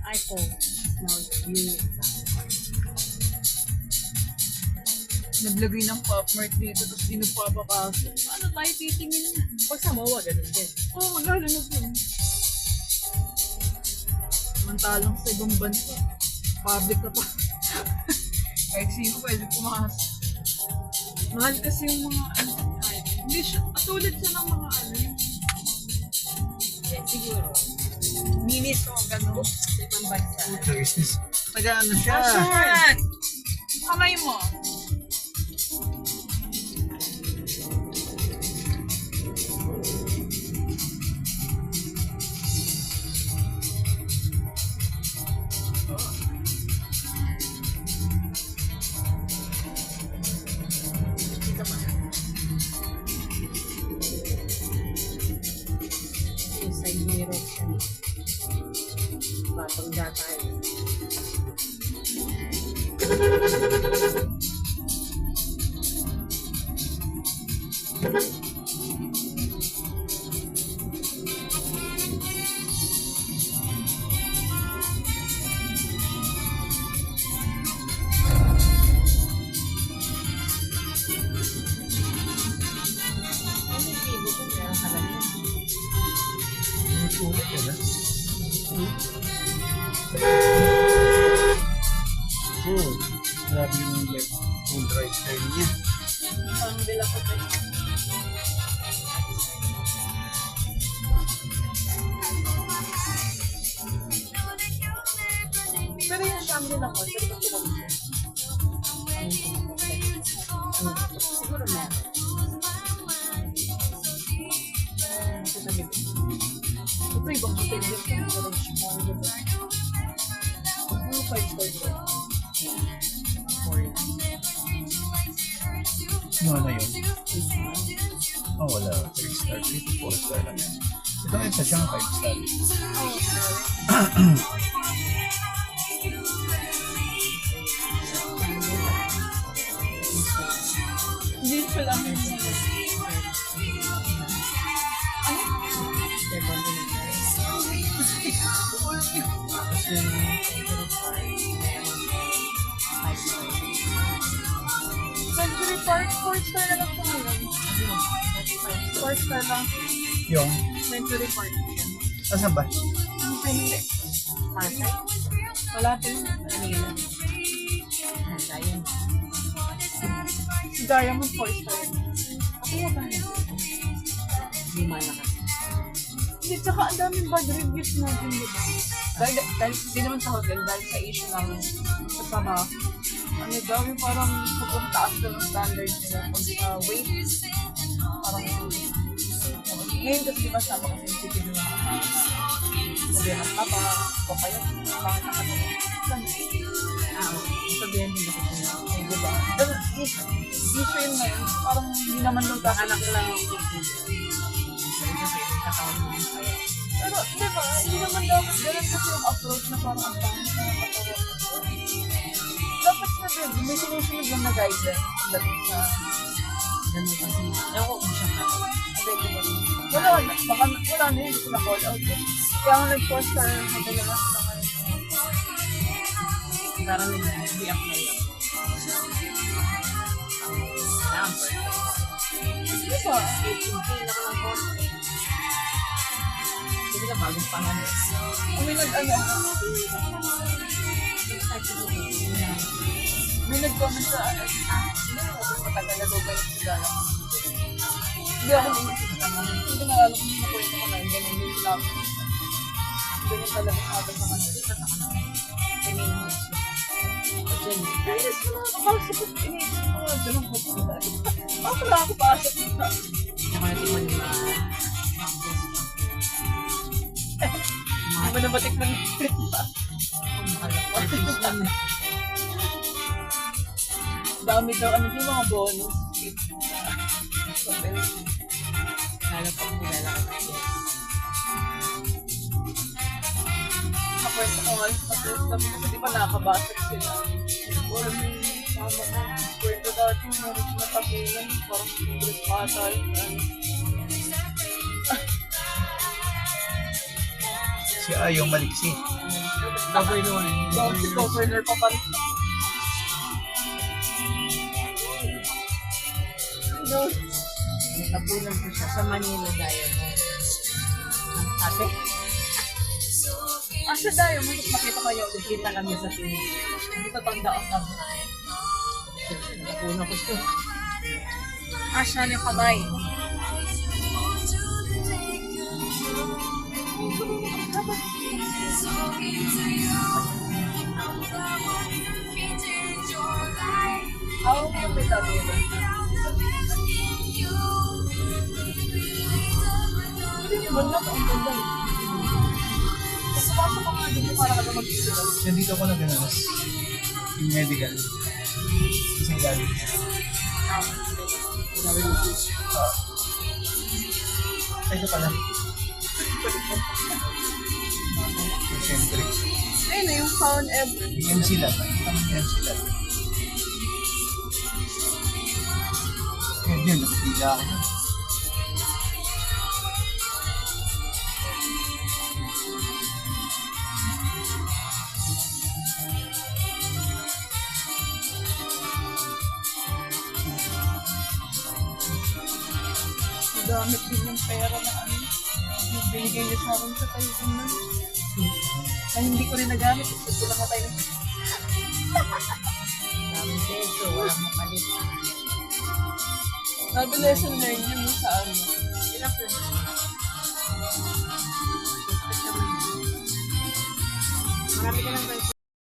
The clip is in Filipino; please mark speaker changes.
Speaker 1: iPhone. Now you're viewing
Speaker 2: Naglagay ng popmart dito, tapos di nagpapakasok. Ano tayo titingin niya?
Speaker 1: Pag sa MOA, ganun din.
Speaker 2: Oo, lalo na po. Samantalang sa ibang bansa, public na pa. Kahit sino pwede pumasok. Mahal kasi yung mga ano, hindi siya, katulad siya ng mga ano yung
Speaker 1: Siguro. Minis o gano'n. Ibang bansa.
Speaker 3: Nag-ano siya?
Speaker 2: Asyan! Kamay mo.
Speaker 1: Yung side mirror siya. Batang datay. Ano yung TV ko? Meron ka ganyan.
Speaker 3: Ang sulit yun, ah. Oh, grabe yung like, full right turn niya.
Speaker 2: Parang bila ko tayo. Pero yung Shangri na ko, pero ito ko
Speaker 1: Siguro meron.
Speaker 2: sa sabi ko. Ito ibang hotel din sa orange mo. Ano 5 stars ba?
Speaker 3: Yung ano yun? Oh, wala. 3 star, 3 to 4 star lang yan. Ito nga isa siyang 5 star.
Speaker 2: Hindi pa lang.
Speaker 3: Tapos yung
Speaker 2: Century Park, 4 star na lang siya ngayon. 4 star lang.
Speaker 3: yung,
Speaker 2: Century Park.
Speaker 3: asan ba?
Speaker 2: Hindi.
Speaker 1: Pasay?
Speaker 2: Wala din.
Speaker 1: Manila. Diamond.
Speaker 2: Si Diamond 4 star.
Speaker 1: Ako yung ba? Lima na kasi.
Speaker 2: Hindi, tsaka ang daming bad reviews natin, di ba? Dahil, di naman sa hotel, dahil sa issue ng sa trabaho. Ano daw, yung parang sobrang taas na ng standard nila. Pag sa weight, parang ngayon kasi di ba sama kasi yung city nila. Sabi ng taba, o kaya, bakit nakatulog?
Speaker 1: Sabihan din ako siya.
Speaker 2: Eh, di ba? Pero issue yun ngayon, parang hindi naman nung
Speaker 1: Anak lang ang kasi kakaon mo yung kaya.
Speaker 2: Pero, di ba, hindi naman dapat ganun kasi yung approach na parang ang pangit na nakatawa. Dapat sabi, may sinusunod lang na guideline pagdating sa
Speaker 1: Ganun kasi. Ewan ko kung siya ka.
Speaker 2: sabi, di ba? Wala na, baka wala na yun, hindi ko na call out eh. Kaya nga nag-post sa hotel na lang sila ngayon.
Speaker 1: Parang nag-react na lang. Number.
Speaker 2: Di ba?
Speaker 1: Hindi na ko ng post. Hindi na bagong pangalan.
Speaker 2: May may nag-comment sa matagal na daw ba yung sigala? Hindi ako naisip naman. Hindi na alam kung nakwento ko na yung ganyan yung sila. Ganyan talaga ako sa kanila.
Speaker 1: Ganyan mo.
Speaker 2: Ayos mo na nakakasakot. Iniisip ko nga, ganun ko po tayo. Bakit wala ako pasok na?
Speaker 1: Tsaka natin mo yung
Speaker 2: Hindi mo na matikman yung trip pa. Dami daw, ano yung mga bonus.
Speaker 1: Lalo pag nilala ka na yun.
Speaker 2: Kakwento ko nga, kasi di ba nakabasag sila. Wala may tama na. Kwento dati, meron sila pagilan, parang secret patal.
Speaker 3: Si Ayong maliksi.
Speaker 1: Double naman.
Speaker 2: Si governor pa pa rin. No.
Speaker 1: Natapunan ko siya sa Manila Diamond. Ate,
Speaker 2: Asa tayo, may makita kayo.
Speaker 1: kita kami sa TV.
Speaker 2: Hindi ko tandaan kami.
Speaker 1: Natapunan ko siya.
Speaker 2: Asa niya kamay. Ako yung may tabi ba? Hindi mo na ang ganda. Kasi pasok ka nga dito para ka na mag-isip.
Speaker 3: Nandito ako na gananas. Yung medical. Isang galing.
Speaker 1: Sabi ko,
Speaker 3: Ay, ito pala. Concentric.
Speaker 2: Ayun na yung found ever.
Speaker 3: Yung MC Lab. Ang MC Lab. Yun, nakapila ako.
Speaker 2: Nagamit din yung pera na ano. Yung binigay niya sa akin sa tayo na. Na hindi ko rin nagamit. Gusto lang na tayo.
Speaker 1: daming peso, walang mapalit.
Speaker 2: Sabi lesson learned yun sa ano. Ilang pesos.
Speaker 1: Marami ka ng